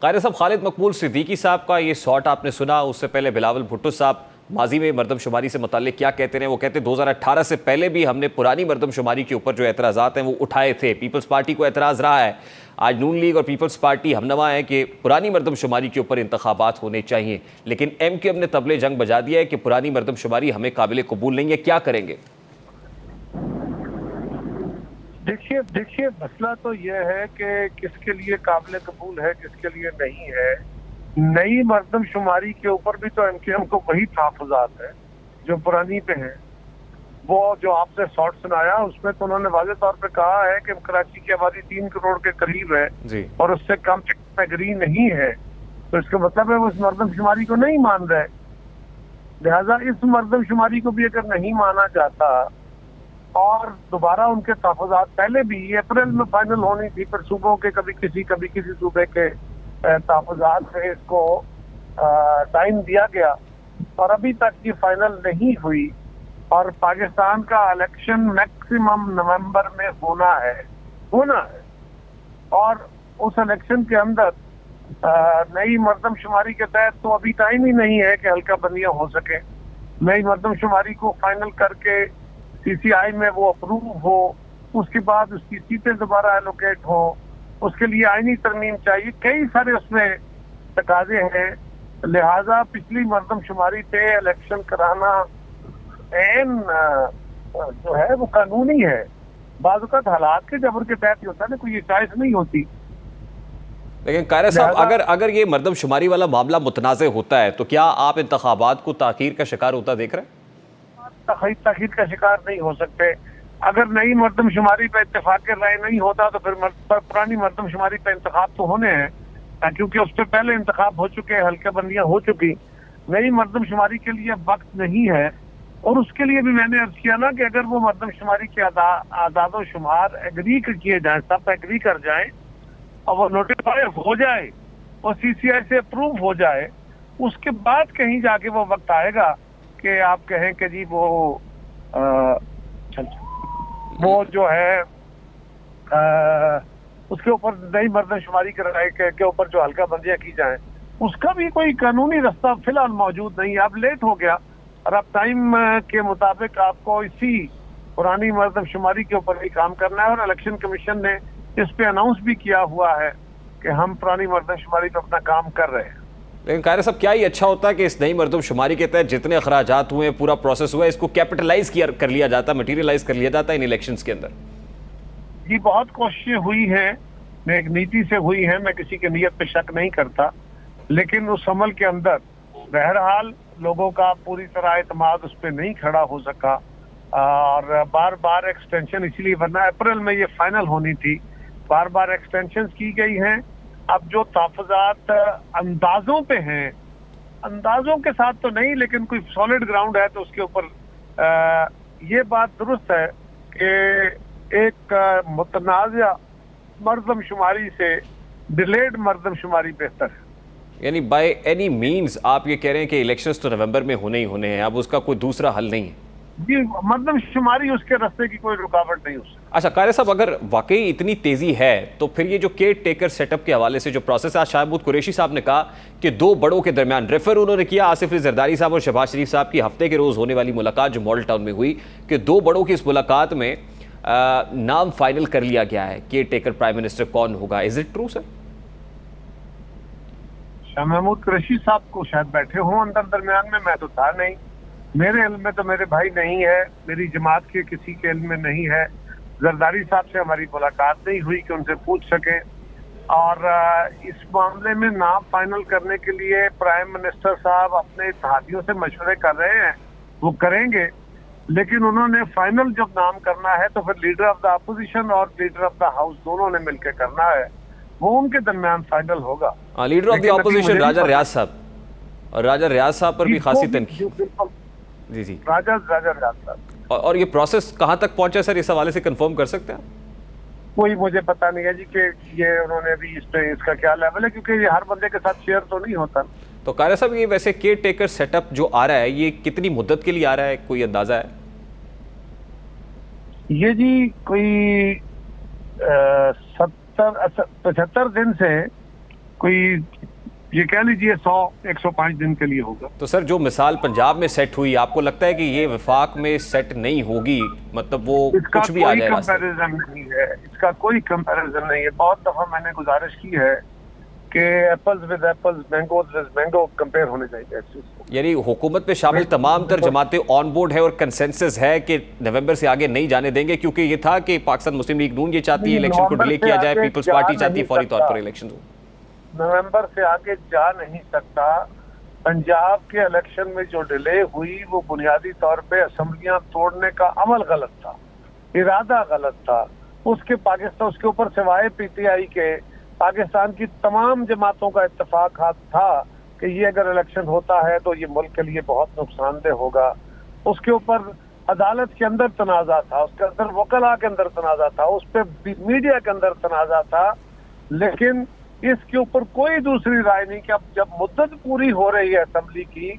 क़ारी साहब, खालिद मकबूल सिद्दीकी साहब का ये शॉट आपने सुना, उससे पहले बिलावल भुट्टो साहब माजी में मरदमशुमारी से मुताल्लिक क्या कहते रहे? वो कहते 2018 से पहले भी हमने पुरानी मरदमशुमारी के ऊपर जो एतराज़ात हैं वो उठाए थे। पीपल्स पार्टी को एतराज़ रहा है, आज नून लीग और पीपल्स पार्टी हमनवा है कि पुरानी मरदमशुमारी के ऊपर इंतखाबात होने चाहिए, लेकिन MQM ने तबले जंग बजा दिया है कि पुरानी मरदमशुमारी हमें काबिल कबूल नहीं है। क्या करेंगे? देखिए मसला तो यह है कि किसके लिए काबिल कबूल है, किसके लिए नहीं है। नई मरदमशुमारी के ऊपर भी तो MQM को वही तहफ़्फ़ुज़ात है जो पुरानी पे है। वो जो आपने शॉर्ट सुनाया उसमें तो उन्होंने वाज़ेह तौर पे कहा है कि कराची की आबादी 3 करोड़ के करीब है जी। और उससे कम एग्री नहीं है, तो इसका मतलब है वो इस मरदमशुमारी को नहीं मान रहे। लिहाजा इस मरदमशुमारी को भी अगर नहीं माना जाता और दोबारा उनके तहफ़्फ़ुज़ात, पहले भी अप्रैल में फाइनल होनी थी, पर सूबों के कभी किसी सूबे के तहफ़्फ़ुज़ात से इसको टाइम दिया गया और अभी तक ये फाइनल नहीं हुई। और पाकिस्तान का इलेक्शन मैक्सिमम नवंबर में होना है और उस इलेक्शन के अंदर नई मरदमशुमारी के तहत तो अभी टाइम ही नहीं है कि हल्का बंदियां हो सके। नई मरदमशुमारी को फाइनल करके CCI में वो अप्रूव हो, उसके बाद उसकी सीटें दोबारा एलोकेट हो, उसके लिए आईनी तरमीम चाहिए, कई सारे उसमें तकाजे हैं। लिहाजा पिछली मरदमशुमारी पे इलेक्शन कराना जो है वो कानूनी है। बाज़ हालात के जबर के तहत होता है ना, कोई चॉइस नहीं होती। लेकिन क़ारी साहब, अगर ये मरदमशुमारी वाला मामला मुतनाज़ होता है तो क्या आप इंतखाबात को ताख़ीर का शिकार होता देख रहे हैं? ताख़ीर का शिकार नहीं हो सकते। अगर नई मरदमशुमारी पे इत्तेफाक राय नहीं होता तो फिर पुरानी मरदमशुमारी पे इंतखाब तो होने हैं, क्योंकि उस पर पहले इंतखाब हो चुके, हल्के बंदियां हो चुकी। नई मरदमशुमारी के लिए वक्त नहीं है। और उसके लिए भी मैंने अर्ज किया ना कि अगर वो मरदमशुमारी के आदाद शुमार एग्री किए जाए, सब एग्री कर जाए और वो नोटिफाई हो जाए और CCI से अप्रूव हो जाए, उसके बाद कहीं जाके वो वक्त आएगा कि आप कहें कि जी वो जो है उसके ऊपर नई मरदमशुमारी के ऊपर जो हल्का बंदियां की जाएं, उसका भी कोई कानूनी रास्ता फिलहाल मौजूद नहीं है। अब लेट हो गया और अब टाइम के मुताबिक आपको इसी पुरानी मरदमशुमारी के ऊपर ही काम करना है। और इलेक्शन कमीशन ने इस पे अनाउंस भी किया हुआ है कि हम पुरानी मरदमशुमारी पे अपना काम कर रहे हैं। लेकिन क़ारी साहब, क्या ही अच्छा होता है कि इस नई मरदमशुमारी के तहत जितने अखराजात हुए, पूरा प्रोसेस हुआ, इसको कैपिटलाइज कर लिया जाता, मटीरियलाइज कर लिया जाता इन इलेक्शंस के अंदर। जी, बहुत कोशिशें हुई हैं, एक नीति से हुई है, मैं किसी की नीयत पे शक नहीं करता, लेकिन उस अमल के अंदर बहरहाल लोगों का पूरी तरह एतमाद उस पर नहीं खड़ा हो सका और बार बार एक्सटेंशन, इसलिए वरना अप्रैल में ये फाइनल होनी थी, बार बार एक्सटेंशन की गई हैं। अब जो तहफ़्फ़ुज़ात अंदाजों पे हैं, अंदाजों के साथ तो नहीं, लेकिन कोई सॉलिड ग्राउंड है तो उसके ऊपर ये बात दुरुस्त है कि एक मुतनाज़ा मरदमशुमारी से डिलेड मरदमशुमारी बेहतर है। यानी बाय एनी मीन्स आप ये कह रहे हैं कि इलेक्शंस तो नवंबर में होने ही होने हैं, अब उसका कोई दूसरा हल नहीं है? जी, मरदमशुमारी उसके रास्ते की कोई रुकावट नहीं हो सकती। अच्छा क़ारी साहब, अगर वाकई इतनी तेज़ी है तो फिर ये जो केयर टेकर सेटअप के हवाले से जो प्रोसेस है, आज शाहबूद कुरैशी साहब ने कहा कि दो बड़ों के दरमियान रेफर उन्होंने किया, आसिफ अली जरदारी साहब और शहबाज शरीफ साहब की हफ्ते के रोज़ होने वाली मुलाकात जो मॉडल टाउन में हुई, कि दो बड़ों की इस मुलाकात में नाम फाइनल कर लिया गया है, केयर टेकर प्राइम मिनिस्टर कौन होगा। Is it true sir? Shah Mahmood Qureshi साहब को शायद बैठे हों अंदर दरमियान में, मैं तो था नहीं, मेरे इल्म में तो मेरे भाई नहीं है, मेरी जमात के किसी के इल्म में नहीं है। जरदारी साहब से हमारी मुलाकात नहीं हुई कि उनसे पूछ सकें। और इस मामले में नाम फाइनल करने के लिए प्राइम मिनिस्टर साहब अपने इत्तेहादियों से मशवरे कर रहे हैं, वो करेंगे, लेकिन उन्होंने फाइनल जब नाम करना है तो फिर लीडर ऑफ द अपोजिशन और लीडर ऑफ द हाउस दोनों ने मिलकर करना है, वो उनके दरमियान फाइनल होगा। लीडर ऑफ द अपोजिशन राजा रियाज साहब, और राजा रियाज साहब पर भी खासी तनकीद। जी जी, राजा रियाज साहब। और ये प्रोसेस कहाँ तक पहुंचा सर, इस हवाले से कंफर्म कर सकते हैं? कोई मुझे पता नहीं है जी कि ये उन्होंने अभी इस पे इसका क्या लेवल है, क्योंकि ये हर बंदे के साथ शेयर तो नहीं होता। तो क़ारी साहब, ये वैसे केयर टेकर सेटअप जो आ रहा है, ये कितनी मुद्दत के लिए आ रहा है, कोई अंदाजा है? ये जी कोई 75 दिन से कोई ये कह लीजिए 100-105 दिन के लिए होगा। तो सर जो मिसाल पंजाब में सेट हुई, आपको लगता है कि ये वफाक में सेट नहीं होगी? मतलब वो इसका कुछ भी आ कोई जाए रास्ते? कंपैरिजन नहीं है, इसका कोई कंपैरिजन नहीं है। बहुत दफा मैंने गुजारिश की है कि apples with apples, mangoes with mango compare होने चाहिए इस चीज को। यानी हुकूमत में शामिल तमाम तर जमातें ऑन बोर्ड है और कंसेंसस है कि नवंबर से आगे नहीं जाने देंगे, क्योंकि ये था कि पाकिस्तान मुस्लिम लीग नून ये चाहती है इलेक्शन को नवंबर डिले से किया जाए, आगे पीपल्स जा पार्टी चाहती है नहीं फौरी तौर सकता। पर इलेक्शन हो। नवंबर से आगे जा नहीं सकता। पंजाब के इलेक्शन में जो डिले हुई वो बुनियादी तौर पे असेंबलियां तोड़ने का अमल गलत था, इरादा गलत था। उसके ऊपर सिवाय पीटीआई के पाकिस्तान की तमाम जमातों का इत्तेफाक था कि ये अगर इलेक्शन होता है तो ये मुल्क के लिए बहुत नुकसानदेह होगा। उसके ऊपर अदालत के अंदर तनाजा था, उसके अंदर वकला के अंदर तनाजा था, उस पर मीडिया के अंदर तनाजा था। लेकिन इसके ऊपर कोई दूसरी राय नहीं कि अब जब मुद्दत पूरी हो रही है असेंबली की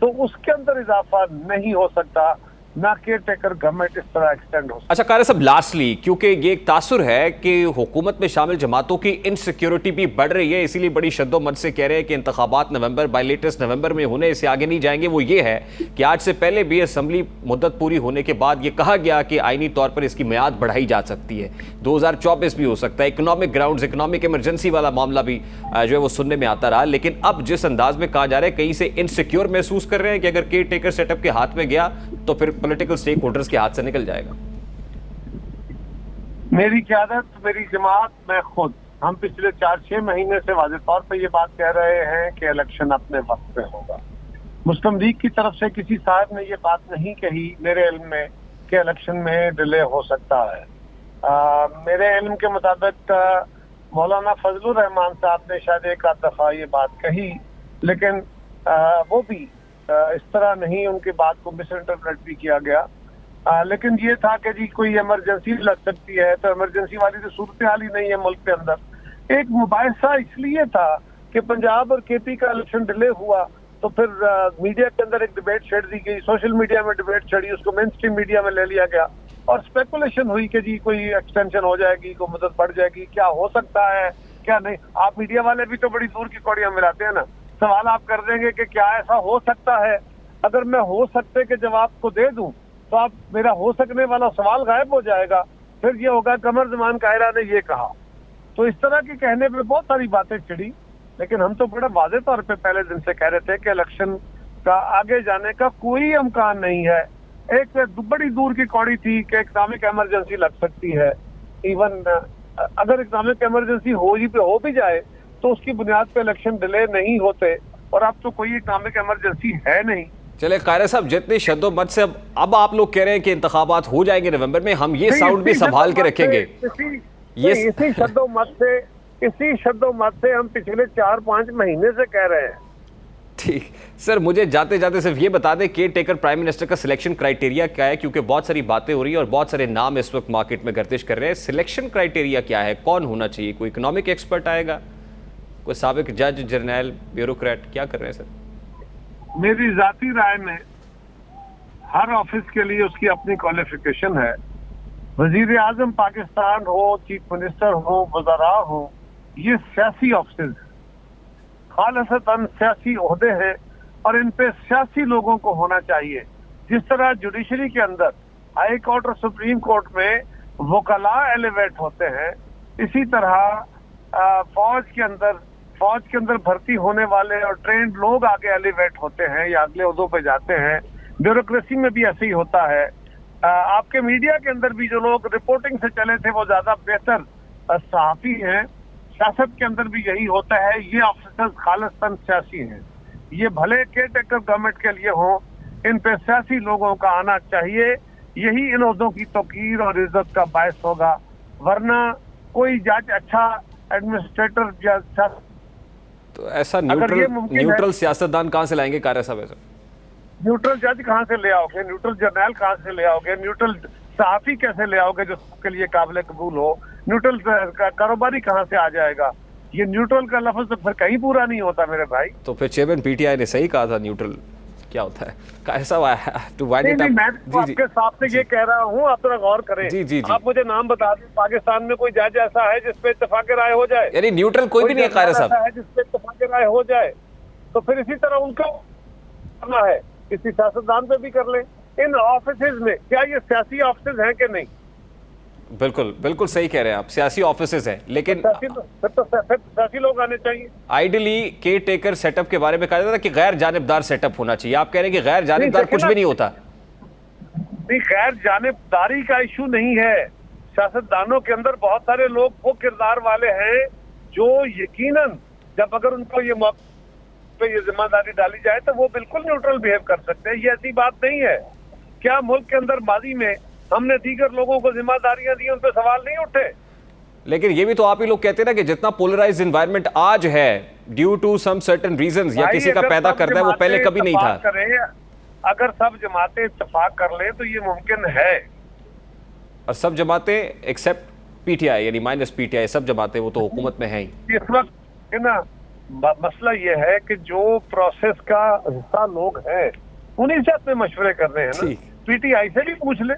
तो उसके अंदर इजाफा नहीं हो सकता, ना केयर टेकर गवर्नमेंट इस तरह एक्सटेंड हो सकता। अच्छा कारी साहब, लास्टली, क्योंकि ये एक तासुर है कि हुकूमत में शामिल जमातों की इनसिक्योरिटी भी बढ़ रही है, इसीलिए बड़ी शद्दोमत से कह रहे हैं कि इंतखाबात नवंबर बाय लेटेस्ट नवंबर में होने से आगे नहीं जाएंगे। वो ये है कि आज से पहले भी असेंबली मुद्दत पूरी होने के बाद ये कहा गया कि आईनी तौर पर इसकी मियाद बढ़ाई जा सकती है, 2024 भी हो सकता है। इकोनॉमिक ग्राउंड्स, इकोनॉमिक इमरजेंसी वाला मामला भी जो है वो सुनने में आता रहा। लेकिन अब जिस अंदाज में कहा जा रहा है, कहीं से इनसिक्योर महसूस कर रहे हैं कि अगर केयर टेकर सेटअप के हाथ में गया तो फिर पॉलिटिकल स्टेक होल्डर्स के हाथ से निकल जाएगा। मेरी क़यादत, मेरी जमात, मैं खुद, हम पिछले 4-6 महीने से वाज़ेह तौर पे ये बात कह रहे हैं कि इलेक्शन अपने वक्त पे होगा। मुस्लिम लीग की तरफ से किसी साहब ने ये बात नहीं कही मेरे इल्म में कि इलेक्शन में डिले हो सकता है। मेरे इल्म के मुताबिक मौलाना फजलुर रहमान साहब ने शायद एक आध दफा ये बात कही, लेकिन वो भी इस तरह नहीं, उनकी बात को मिस इंटरप्रेट भी किया गया। लेकिन ये था कि जी कोई इमरजेंसी लग सकती है, तो इमरजेंसी वाली तो सूरत हाल ही नहीं है मुल्क के अंदर। एक मुबाहिसा इसलिए था कि पंजाब और केपी का इलेक्शन डिले हुआ तो फिर मीडिया के अंदर एक डिबेट छेड़ दी गई, सोशल मीडिया में डिबेट छड़ी, उसको मेन स्ट्रीम मीडिया में ले लिया गया और स्पेकुलेशन हुई कि जी कोई एक्सटेंशन हो जाएगी, कोई मदद बढ़ जाएगी, क्या हो सकता है क्या नहीं। आप मीडिया वाले भी तो बड़ी दूर की कौड़ियां मिलाते हैं ना। सवाल आप कर देंगे कि क्या ऐसा हो सकता है। अगर मैं हो सकते के जवाब को दे दूं तो आप मेरा हो सकने वाला सवाल गायब हो जाएगा। फिर ये होगा कमर जमान कायरा ने ये कहा। तो इस तरह के कहने पे बहुत सारी बातें छिड़ी, लेकिन हम तो बड़ा वाज़ेह तौर पे पहले दिन से कह रहे थे कि इलेक्शन का आगे जाने का कोई इम्कान नहीं है। एक बड़ी दूर की कौड़ी थी कि इकनॉमिक इमरजेंसी लग सकती है। इवन अगर इकनॉमिक इमरजेंसी हो भी जाए तो उसकी बुनियाद पे इलेक्शन डिले नहीं होते, और अब तो कोई इकनॉमिक इमरजेंसी है नहीं। चले कायरा साहब, जितनी शद्दोमत से अब आप लोग कह रहे हैं कि इंतखाबात हो जाएंगे नवंबर में, हम ये साउंड भी संभाल के रखेंगे। इसी शब्दों मत से हम पिछले 4-5 महीने से कह रहे हैं। ठीक सर, मुझे जाते जाते सिर्फ ये बता दें केयर टेकर प्राइम मिनिस्टर का सिलेक्शन क्राइटेरिया क्या है, क्योंकि बहुत सारी बातें हो रही है और बहुत सारे नाम इस वक्त मार्केट में गर्दिश कर रहे हैं। सिलेक्शन क्राइटेरिया क्या है, कौन होना चाहिए? कोई इकोनॉमिक एक्सपर्ट आएगा, कोई साबिक जज, जर्नैल, ब्यूरोक्रेट, क्या कर रहे हैं सर? मेरी जाती राय में हर ऑफिस के लिए उसकी अपनी क्वालिफिकेशन है। वजीर आजम पाकिस्तान हो, चीफ मिनिस्टर हो, वज़रा हो, ये सियासी ऑफिस, खालिसतन सियासी ओहदे हैं और इन पे सियासी लोगों को होना चाहिए। जिस तरह जुडिशरी के अंदर हाई कोर्ट और सुप्रीम कोर्ट में वकला एलिवेट होते हैं, इसी तरह फौज के अंदर भर्ती होने वाले और ट्रेंड लोग आगे एलिवेट होते हैं या अगले ओहदों पे जाते हैं। ब्यूरोक्रेसी में भी ऐसे ही होता है। आपके मीडिया के अंदर भी जो लोग रिपोर्टिंग से चले थे वो ज्यादा बेहतर सहाफी हैं। सियासत के अंदर भी यही होता है। ये ऑफिसर्स खालिस्तान सियासी हैं। ये भले केयर टेकर गवर्नमेंट के लिए हो, इन पे सियासी लोगों का आना चाहिए। यही इन ओहदों की तौकीर और इज्जत का बायस होगा। वरना कोई जज अच्छा एडमिनिस्ट्रेटर या तो ऐसा न्यूट्रल सियासतदान कहां से लाएंगे कायरा साहब? ऐसा न्यूट्रल जज कहां से ले आओगे? न्यूट्रल जर्नल कहां से ले आओगे? न्यूट्रल सहाफी कैसे ले आओगे जो सबके लिए काबिल कबूल हो? न्यूट्रल कारोबारी कहां से आ जाएगा? ये न्यूट्रल का लफ्ज तो फिर कहीं पूरा नहीं होता मेरे भाई। तो फिर चेयरमैन पीटीआई ने सही कहा था न्यूट्रल क्या होता है, कैसा टू वाइंड नहीं इट नहीं, अप। मैं तो जी जी आपके साथ से ये कह रहा हूँ, आप थोड़ा गौर करें। जी जी जी। आप मुझे नाम बता दें, पाकिस्तान में कोई जज ऐसा है जिसपे इत्तेफाक राय हो जाए? यानी न्यूट्रल कोई भी नहीं है कायरा जर्नल साहब। ऐसा है जिसपे इत्तेफाक राय हो जाए? तो फिर इसी तरह उनको करना है, किसी सियासतदान पे भी कर लें। इन ऑफिसेज में क्या ये सियासी ऑफिसेज हैं कि नहीं? बिल्कुल बिल्कुल सही कह रहे हैं आप, सियासी ऑफिसेज हैं, लेकिन फिर सियासी लोग आने चाहिए। आइडियली केयर टेकर सेटअप के बारे में कहा जाता है कि गैर जानिबदार सेटअप होना चाहिए, आप कह रहे हैं कि गैर जानिबदार देखिए कुछ ना, भी नहीं होता। नहीं, गैर जानिबदारी का इशू नहीं है। सियासतदानों के अंदर बहुत सारे लोग वो किरदार वाले हैं जो यकीनन जब अगर उनको ये मौके पे ये जिम्मेदारी डाली जाए तो वो बिल्कुल न्यूट्रल बिहेव कर सकते हैं। ये ऐसी बात नहीं है। क्या मुल्क के अंदर माजी में हमने दीगर लोगों को जिम्मेदारियां दी, उन पे सवाल नहीं उठे? लेकिन ये भी तो आप ही लोग कहते हैं ना कि जितना पोलराइज इन्वायरमेंट आज है due to some certain reasons या किसी का अगर पैदा सब करता है, वो पहले जमातें कभी नहीं था। इत्तेफाक करें, अगर सब जमातें इत्तेफाक कर लें तो ये मुमकिन है। और सब जमातें एक्सेप्ट पीटीआई यानी माइनस पीटीआई, सब जमातें वो तो हुकूमत में हैं ही। इस वक्त है ना, मसला ये है कि जो प्रोसेस का हिस्सा लोग हैं उन्हीं से अपने मशवरे कर रहे हैं ना। ठीक। पीटीआई से भी पूछ ले,